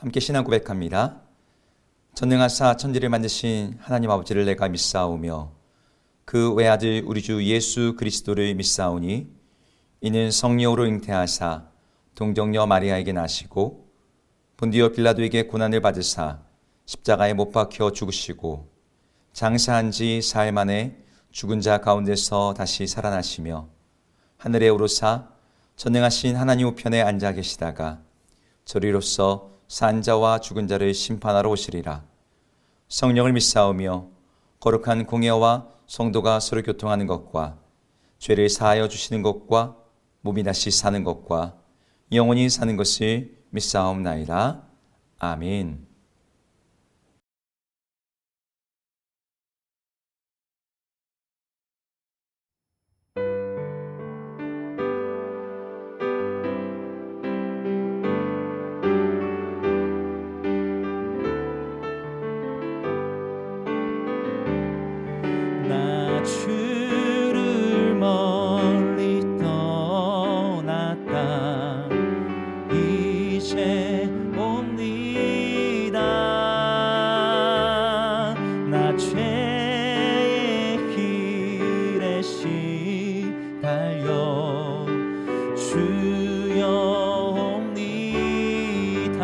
함께 신앙 고백합니다. 전능하사 천지를 만드신 하나님 아버지를 내가 믿사오며 그 외아들 우리 주 예수 그리스도를 믿사오니 이는 성령으로 잉태하사 동정녀 마리아에게 나시고 본디오 빌라도에게 고난을 받으사 십자가에 못 박혀 죽으시고 장사한 지 사흘 만에 죽은 자 가운데서 다시 살아나시며 하늘에 오르사 전능하신 하나님 우편에 앉아 계시다가 저리로서 산 자와 죽은 자를 심판하러 오시리라. 성령을 믿사오며 거룩한 공예와 성도가 서로 교통하는 것과 죄를 사하여 주시는 것과 몸이 다시 사는 것과 영원히 사는 것을 믿사옵나이다. 아멘. 주를 멀리 떠났다 이제 옵니다. 나 죄의 길에 시달려 주여 옵니다.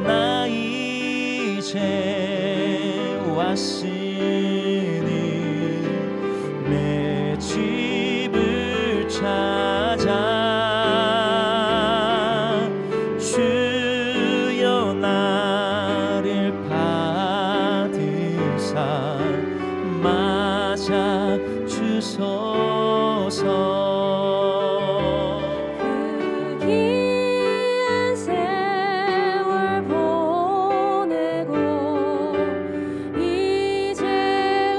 나 이제 왔으니 내 집을 찾아 주여 나를 받으사 맞아 주소서. 귀한 세월 보내고 이제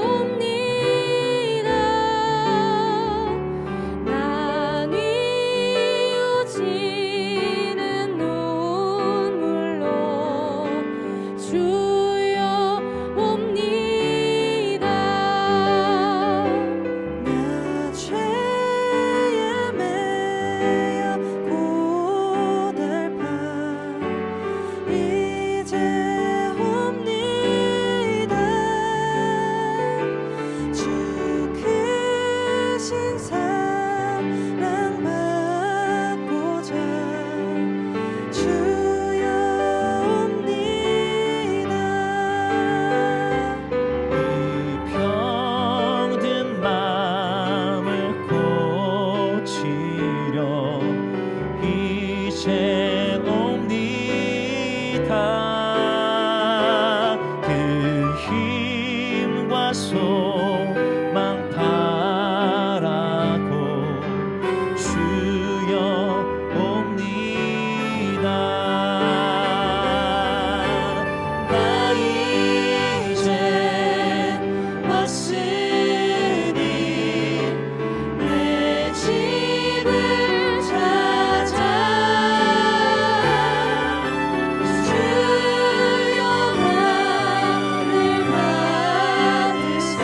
옵니다. 난 뉘우치는 눈물로 주여 옵니다. 나 죄에 매여 고달파 이제 옵니다. 주 크신 사랑 받고자 주여 옵니다. 이 병든 마음을 고치려 이제 옵니다. 그 힘과 소망 바라고 주여 옵니다. 나 이제 왔으니 내 집을 찾아 주여 나를 받으사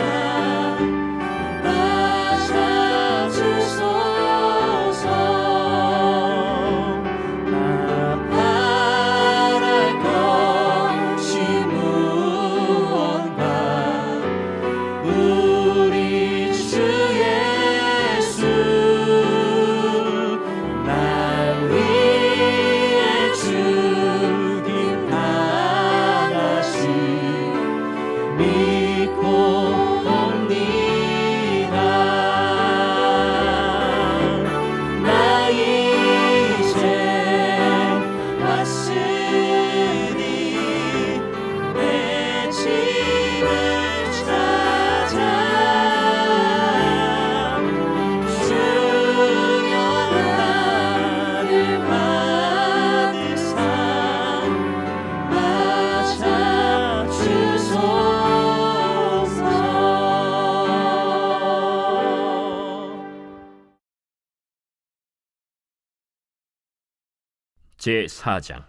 맞아 주소서. 나 바랄 것이 무언가 우리 주 예수 날 위해 죽임 당하시 믿고 옵니다. 나 이제 왔으니 내 집을 찾아 주여 나를 받으사 맞아 주소서. 제4장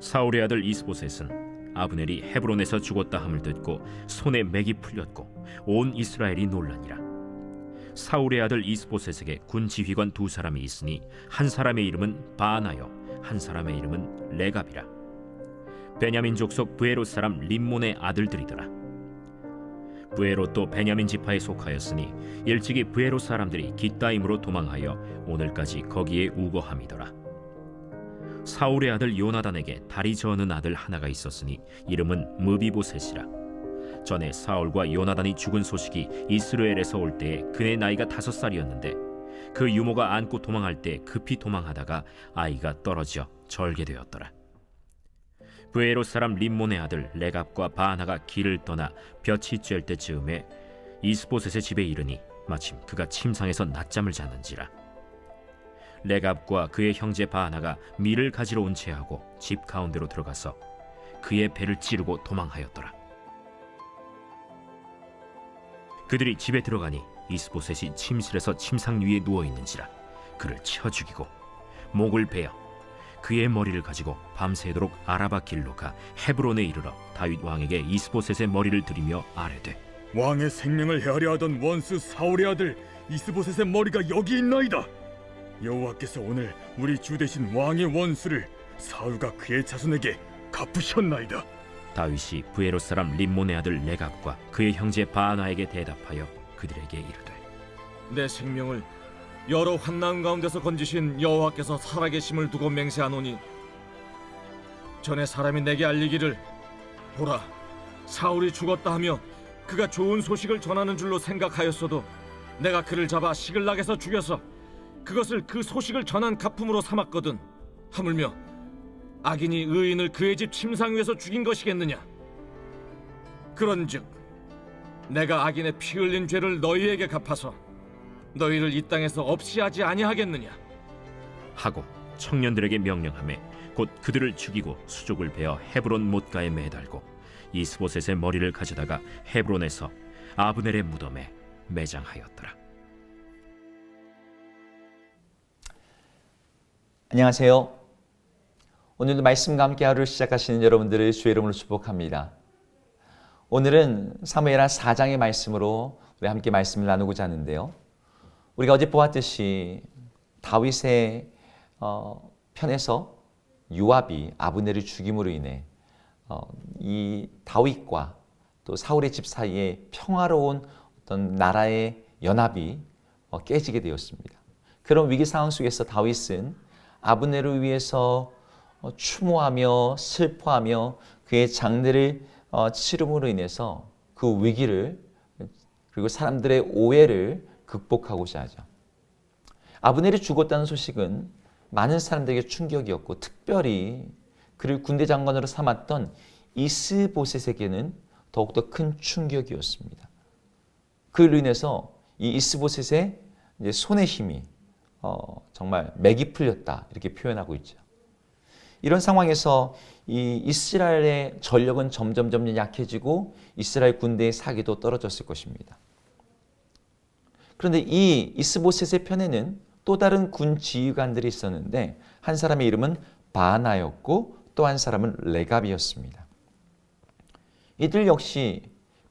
사울의 아들 이스보셋은 아브넬이 헤브론에서 죽었다 함을 듣고 손에 맥이 풀렸고 온 이스라엘이 놀라니라. 사울의 아들 이스보셋에게 군 지휘관 두 사람이 있으니 한 사람의 이름은 바나요 한 사람의 이름은 레갑이라. 베냐민 족속 브에롯 사람 림몬의 아들들이더라. 브에롯도 베냐민 지파에 속하였으니 일찍이 브에롯 사람들이 깃다임으로 도망하여 오늘까지 거기에 우거함이더라. 사울의 아들 요나단에게 다리 저는 아들 하나가 있었으니 이름은 무비보셋이라. 전에 사울과 요나단이 죽은 소식이 이스라엘에서 올 때에 그의 나이가 5살이었는데 그 유모가 안고 도망할 때 급히 도망하다가 아이가 떨어져 절게 되었더라. 브에롯 사람 림몬의 아들 레갑과 바나가 길을 떠나 볕이 쬐을 때 즈음에 이스보셋의 집에 이르니 마침 그가 침상에서 낮잠을 자는지라. 레갑과 그의 형제 바나가 밀을 가지러 온 채하고 집 가운데로 들어가서 그의 배를 찌르고 도망하였더라. 그들이 집에 들어가니 이스보셋이 침실에서 침상 위에 누워 있는지라. 그를 쳐 죽이고 목을 베어 그의 머리를 가지고 밤새도록 아라바 길로 가 헤브론에 이르러 다윗 왕에게 이스보셋의 머리를 들이며 아뢰되 왕의 생명을 헤아려 하던 원수 사울의 아들 이스보셋의 머리가 여기 있나이다. 여호와께서 오늘 우리 주 대신 왕의 원수를 사울과 그의 자손에게 갚으셨나이다. 다윗이 브에롯 사람 림몬의 아들 레갑과 그의 형제 바나에게 대답하여 그들에게 이르되 내 생명을 여러 환난 가운데서 건지신 여호와께서 살아계심을 두고 맹세하노니 전에 사람이 내게 알리기를 보라 사울이 죽었다 하며 그가 좋은 소식을 전하는 줄로 생각하였어도 내가 그를 잡아 시글락에서 죽여서 그것을 그 소식을 전한 가품으로 삼았거든. 하물며 악인이 의인을 그의 집 침상 위에서 죽인 것이겠느냐. 그런즉 내가 악인의 피 흘린 죄를 너희에게 갚아서 너희를 이 땅에서 없이 하지 아니하겠느냐 하고 청년들에게 명령하매 곧 그들을 죽이고 수족을 베어 헤브론 못가에 매달고 이스보셋의 머리를 가져다가 헤브론에서 아브넬의 무덤에 매장하였더라. 안녕하세요. 오늘도 말씀과 함께 하루를 시작하시는 여러분들을 주의 이름으로 축복합니다. 오늘은 사무엘하 4장의 말씀으로 우리 함께 말씀을 나누고자 하는데요. 우리가 어제 보았듯이 다윗의 편에서 요압이 아브넬을 죽임으로 인해 이 다윗과 또 사울의 집 사이에 평화로운 어떤 나라의 연합이 깨지게 되었습니다. 그런 위기 상황 속에서 다윗은 아브넬을 위해서 추모하며 슬퍼하며 그의 장례를 치름으로 인해서 그 위기를 그리고 사람들의 오해를 극복하고자 하죠. 아브넬이 죽었다는 소식은 많은 사람들에게 충격이었고 특별히 그를 군대 장관으로 삼았던 이스보셋에게는 더욱더 큰 충격이었습니다. 그로 인해서 이 이스보셋의 손의 힘이 정말 맥이 풀렸다 이렇게 표현하고 있죠. 이런 상황에서 이 이스라엘의 전력은 점점 약해지고 이스라엘 군대의 사기도 떨어졌을 것입니다. 그런데 이 이스보셋의 편에는 또 다른 군 지휘관들이 있었는데 한 사람의 이름은 바나였고 또 한 사람은 레갑이었습니다. 이들 역시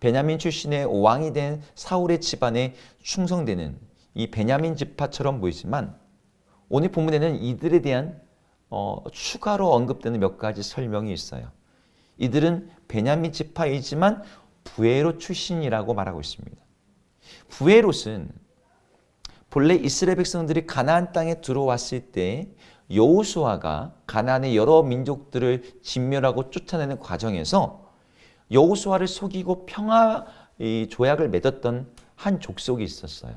베냐민 출신의 왕이 된 사울의 집안에 충성되는 이 베냐민 지파처럼 보이지만 오늘 본문에는 이들에 대한 추가로 언급되는 몇 가지 설명이 있어요. 이들은 베냐민 지파이지만 브에롯 출신이라고 말하고 있습니다. 브에롯은 본래 이스라엘 백성들이 가나안 땅에 들어왔을 때 여호수아가 가나안의 여러 민족들을 진멸하고 쫓아내는 과정에서 여호수아를 속이고 평화 조약을 맺었던 한 족속이 있었어요.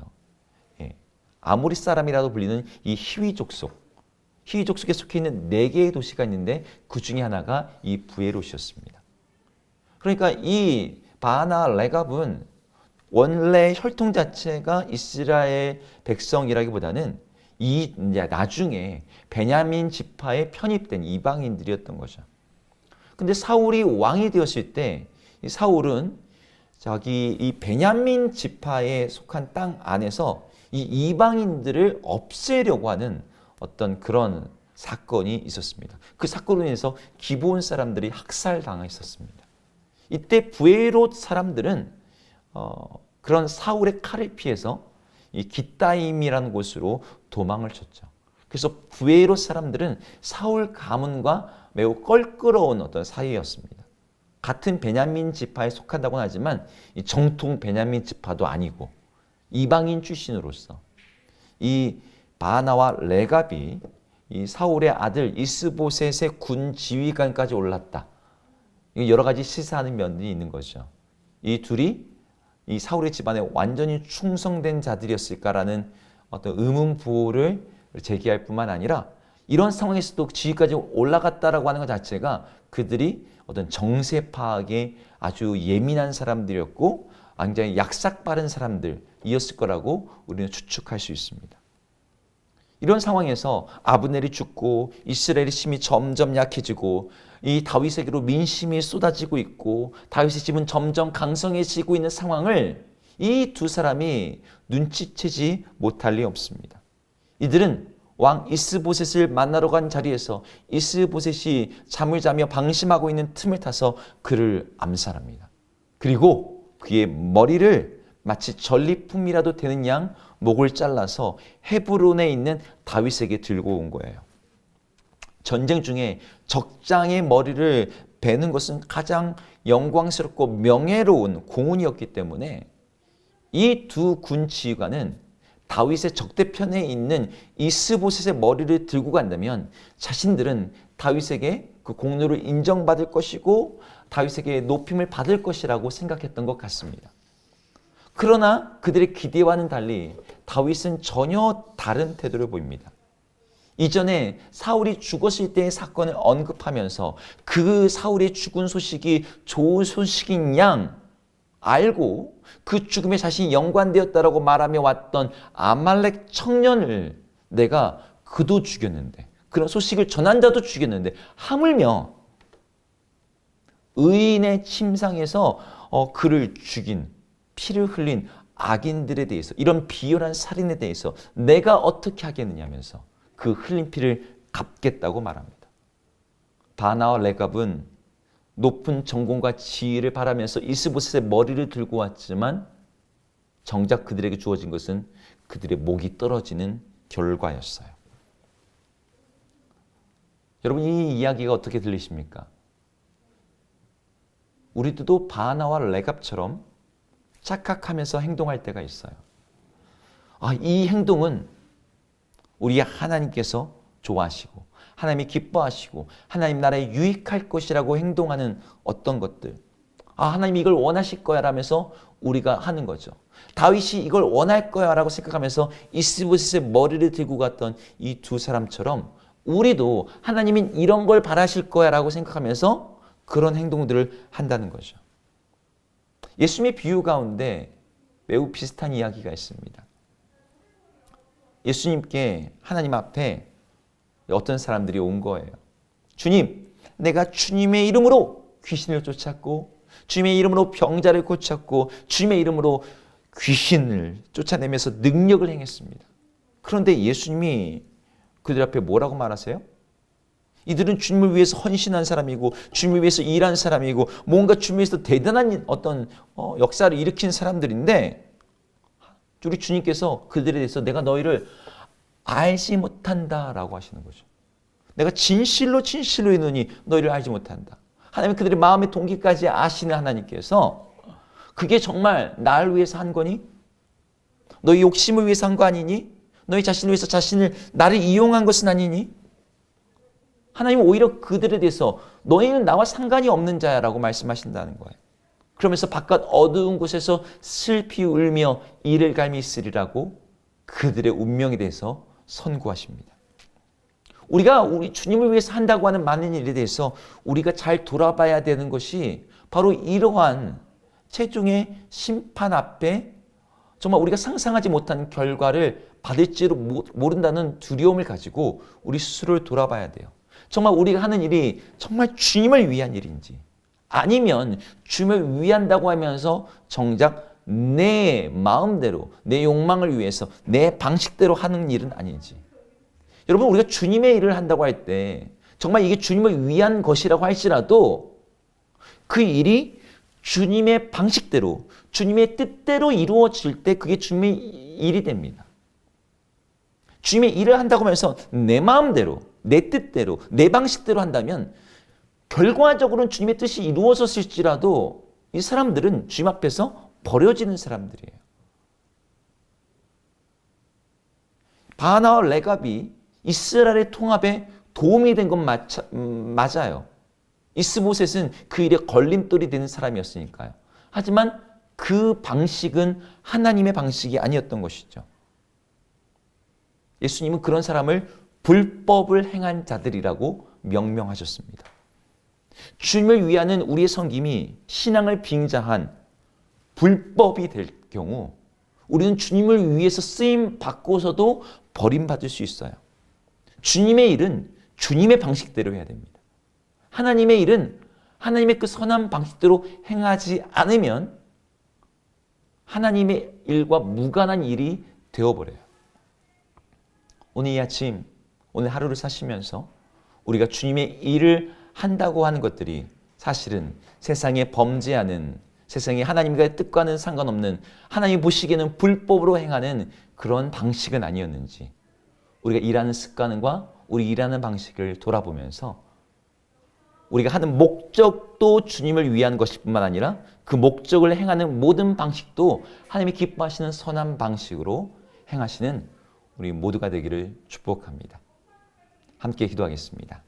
아모리 사람이라도 불리는 이 히위 족속에 속해 있는 4개의 도시가 있는데 그 중에 하나가 이 브에롯이었습니다. 그러니까 이 바나 레갑은 원래 혈통 자체가 이스라엘 백성이라기보다는 나중에 베냐민 지파에 편입된 이방인들이었던 거죠. 근데 사울이 왕이 되었을 때 이 사울은 이 베냐민 지파에 속한 땅 안에서 이 이방인들을 없애려고 하는 어떤 그런 사건이 있었습니다. 그 사건으로 인해서 기브온 사람들이 학살당했었습니다. 이때 브에롯 사람들은 그런 사울의 칼을 피해서 이 깃다임이라는 곳으로 도망을 쳤죠. 그래서 부에롯 사람들은 사울 가문과 매우 껄끄러운 어떤 사이였습니다. 같은 베냐민 지파에 속한다고는 하지만 이 정통 베냐민 지파도 아니고 이방인 출신으로서 이 바나와 레갑이 이 사울의 아들 이스보셋의 군 지휘관까지 올랐다. 여러 가지 시사하는 면이 있는 거죠. 이 둘이 이 사울의 집안에 완전히 충성된 자들이었을까라는 어떤 의문부호를 제기할 뿐만 아니라 이런 상황에서도 지위까지 올라갔다라고 하는 것 자체가 그들이 어떤 정세 파악에 아주 예민한 사람들이었고 굉장히 약삭 빠른 사람들이었을 거라고 우리는 추측할 수 있습니다. 이런 상황에서 아브넬이 죽고 이스라엘의 힘이 점점 약해지고 이 다윗에게로 민심이 쏟아지고 있고 다윗의 집은 점점 강성해지고 있는 상황을 이 두 사람이 눈치채지 못할 리 없습니다. 이들은 왕 이스보셋을 만나러 간 자리에서 이스보셋이 잠을 자며 방심하고 있는 틈을 타서 그를 암살합니다. 그리고 그의 머리를 마치 전리품이라도 되는 양 목을 잘라서 헤브론에 있는 다윗에게 들고 온 거예요. 전쟁 중에 적장의 머리를 베는 것은 가장 영광스럽고 명예로운 공훈이었기 때문에 이 두 군 지휘관은 다윗의 적대편에 있는 이스보셋의 머리를 들고 간다면 자신들은 다윗에게 그 공로를 인정받을 것이고 다윗에게 높임을 받을 것이라고 생각했던 것 같습니다. 그러나 그들의 기대와는 달리 다윗은 전혀 다른 태도를 보입니다. 이전에 사울이 죽었을 때의 사건을 언급하면서 그 사울의 죽은 소식이 좋은 소식인 양 알고 그 죽음에 자신이 연관되었다라고 말하며 왔던 아말렉 청년을 내가 그도 죽였는데 그런 소식을 전한 자도 죽였는데 하물며 의인의 침상에서 그를 죽인 피를 흘린 악인들에 대해서 이런 비열한 살인에 대해서 내가 어떻게 하겠느냐면서 그 흘린 피를 갚겠다고 말합니다. 바나와 레갑은 높은 전공과 지위를 바라면서 이스보셋의 머리를 들고 왔지만 정작 그들에게 주어진 것은 그들의 목이 떨어지는 결과였어요. 여러분 이 이야기가 어떻게 들리십니까? 우리들도 바나와 레갑처럼 착각하면서 행동할 때가 있어요. 이 행동은 우리 하나님께서 좋아하시고 하나님이 기뻐하시고 하나님 나라에 유익할 것이라고 행동하는 어떤 것들. 하나님이 이걸 원하실 거야 라면서 우리가 하는 거죠. 다윗이 이걸 원할 거야 라고 생각하면서 이스보셋의 머리를 들고 갔던 이 두 사람처럼 우리도 하나님이 이런 걸 바라실 거야 라고 생각하면서 그런 행동들을 한다는 거죠. 예수님의 비유 가운데 매우 비슷한 이야기가 있습니다. 예수님께 하나님 앞에 어떤 사람들이 온 거예요. 주님, 내가 주님의 이름으로 귀신을 쫓았고 주님의 이름으로 병자를 고쳤고 주님의 이름으로 귀신을 쫓아내면서 능력을 행했습니다. 그런데 예수님이 그들 앞에 뭐라고 말하세요? 이들은 주님을 위해서 헌신한 사람이고 주님을 위해서 일한 사람이고 뭔가 주님을 위해서 대단한 어떤 역사를 일으킨 사람들인데 우리 주님께서 그들에 대해서 내가 너희를 알지 못한다라고 하시는 거죠. 내가 진실로 있느니 너희를 알지 못한다. 하나님은 그들의 마음의 동기까지 아시는 하나님께서 그게 정말 나를 위해서 한 거니? 너희 욕심을 위해서 한 거 아니니? 너희 자신을 위해서 나를 이용한 것은 아니니? 하나님은 오히려 그들에 대해서 너희는 나와 상관이 없는 자야라고 말씀하신다는 거예요. 그러면서 바깥 어두운 곳에서 슬피 울며 이를 갈미 있으리라고 그들의 운명에 대해서 선고하십니다. 우리가 우리 주님을 위해서 한다고 하는 많은 일에 대해서 우리가 잘 돌아봐야 되는 것이 바로 이러한 최종의 심판 앞에 정말 우리가 상상하지 못한 결과를 받을지도 모른다는 두려움을 가지고 우리 스스로를 돌아봐야 돼요. 정말 우리가 하는 일이 정말 주님을 위한 일인지 아니면 주님을 위한다고 하면서 정작 내 마음대로 내 욕망을 위해서 내 방식대로 하는 일은 아닌지. 여러분 우리가 주님의 일을 한다고 할 때 정말 이게 주님을 위한 것이라고 할지라도 그 일이 주님의 방식대로 주님의 뜻대로 이루어질 때 그게 주님의 일이 됩니다. 주님의 일을 한다고 하면서 내 마음대로, 내 뜻대로, 내 방식대로 한다면 결과적으로는 주님의 뜻이 이루어졌을지라도 이 사람들은 주님 앞에서 버려지는 사람들이에요. 바나와 레갑이 이스라엘의 통합에 도움이 된 건 맞아요. 이스보셋은 그 일에 걸림돌이 되는 사람이었으니까요. 하지만 그 방식은 하나님의 방식이 아니었던 것이죠. 예수님은 그런 사람을 불법을 행한 자들이라고 명명하셨습니다. 주님을 위하는 우리의 섬김이 신앙을 빙자한 불법이 될 경우 우리는 주님을 위해서 쓰임 받고서도 버림받을 수 있어요. 주님의 일은 주님의 방식대로 해야 됩니다. 하나님의 일은 하나님의 그 선한 방식대로 행하지 않으면 하나님의 일과 무관한 일이 되어버려요. 오늘 이 아침, 오늘 하루를 사시면서 우리가 주님의 일을 한다고 하는 것들이 사실은 세상에 범죄하는, 세상에 하나님과의 뜻과는 상관없는, 하나님 보시기에는 불법으로 행하는 그런 방식은 아니었는지 우리가 일하는 습관과 우리 일하는 방식을 돌아보면서 우리가 하는 목적도 주님을 위한 것일 뿐만 아니라 그 목적을 행하는 모든 방식도 하나님이 기뻐하시는 선한 방식으로 행하시는 우리 모두가 되기를 축복합니다. 함께 기도하겠습니다.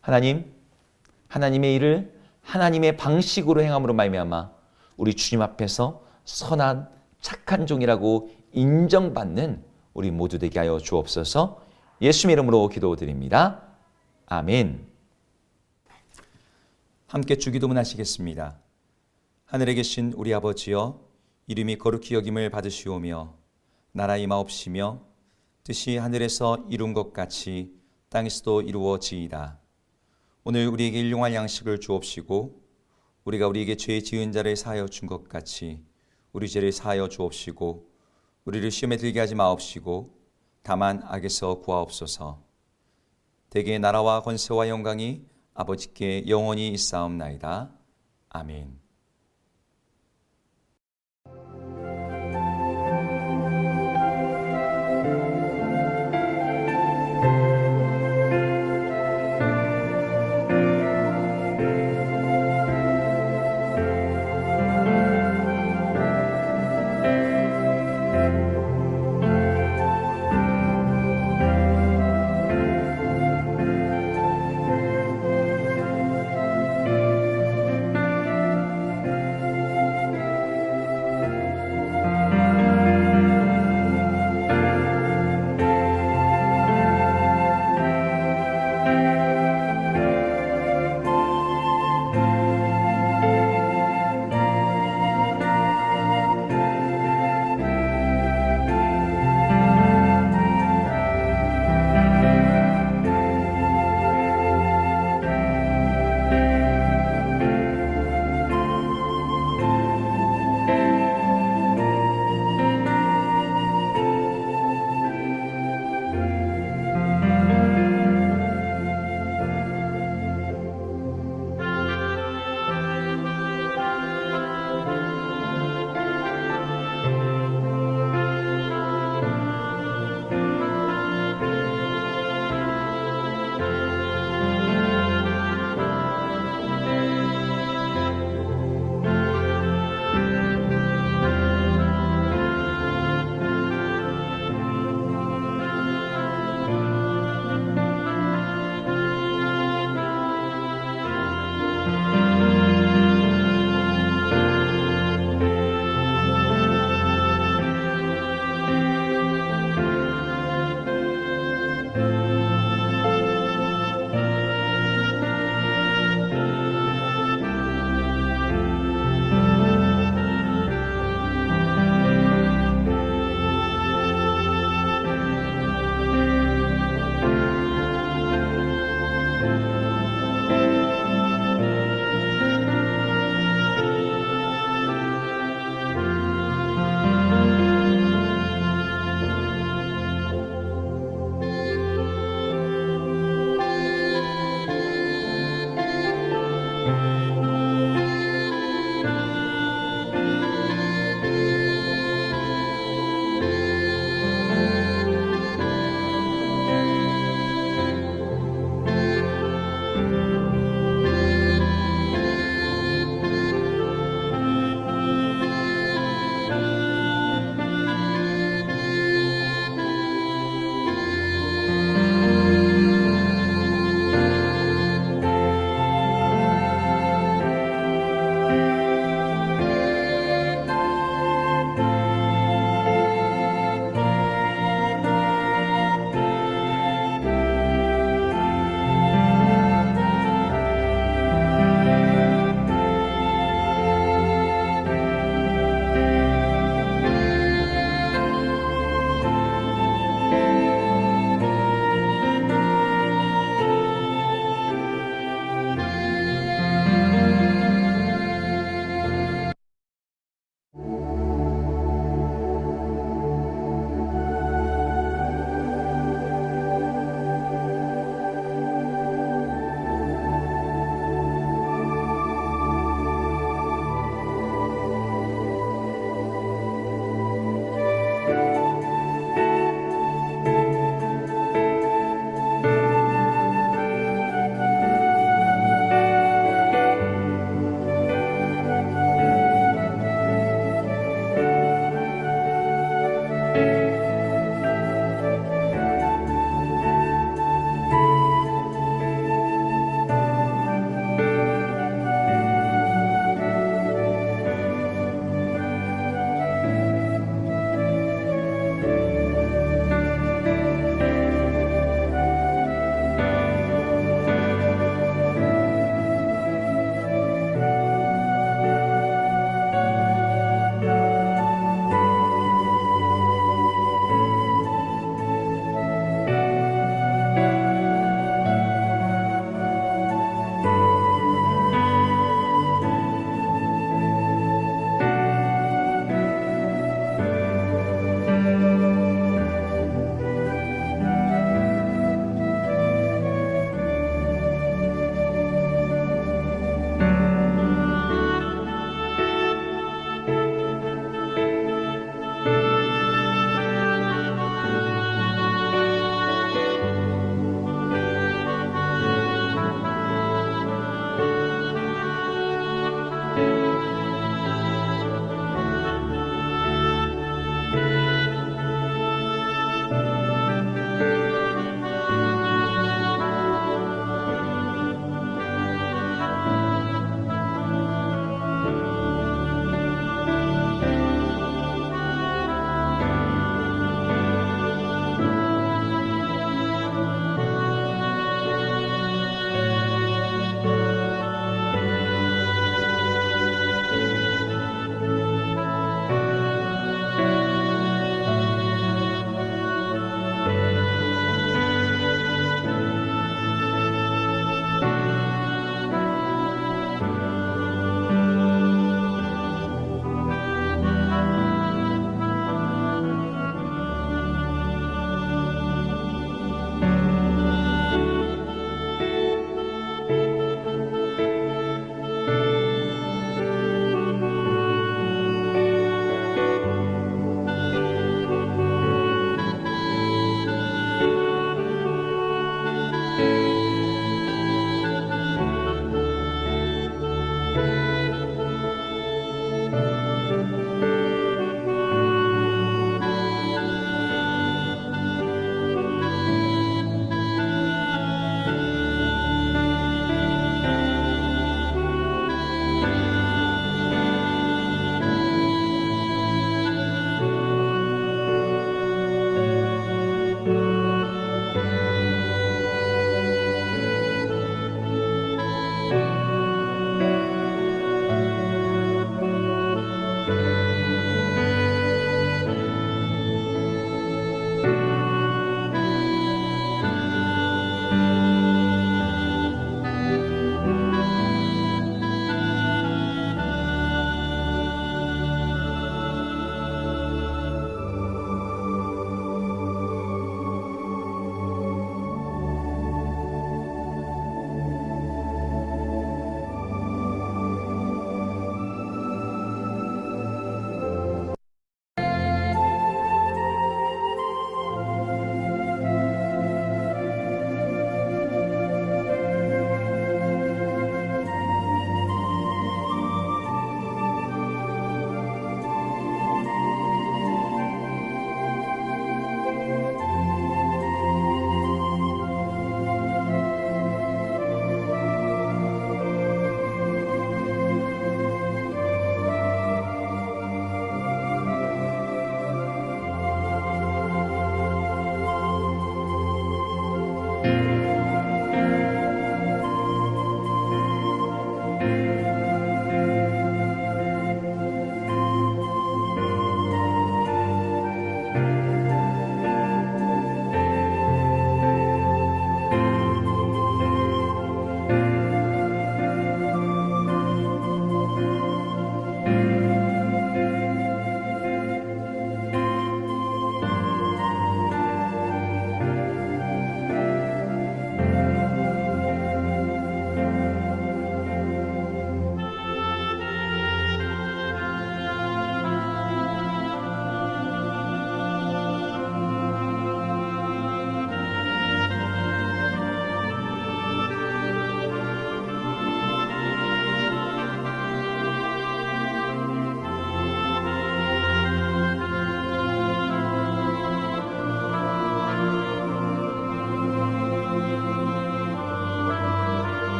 하나님, 하나님의 일을 하나님의 방식으로 행함으로 말미암아 우리 주님 앞에서 선한 착한 종이라고 인정받는 우리 모두 되게 하여 주옵소서. 예수님의 이름으로 기도드립니다. 아멘. 함께 주기도문 하시겠습니다. 하늘에 계신 우리 아버지여, 이름이 거룩히 여김을 받으시오며 나라 임하옵시며 뜻이 하늘에서 이룬 것 같이 땅에서도 이루어지이다. 오늘 우리에게 일용할 양식을 주옵시고 우리가 우리에게 죄 지은 자를 사하여 준 것 같이 우리 죄를 사하여 주옵시고 우리를 시험에 들게 하지 마옵시고 다만 악에서 구하옵소서. 대개 나라와 권세와 영광이 아버지께 영원히 있사옵나이다. 아멘.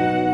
주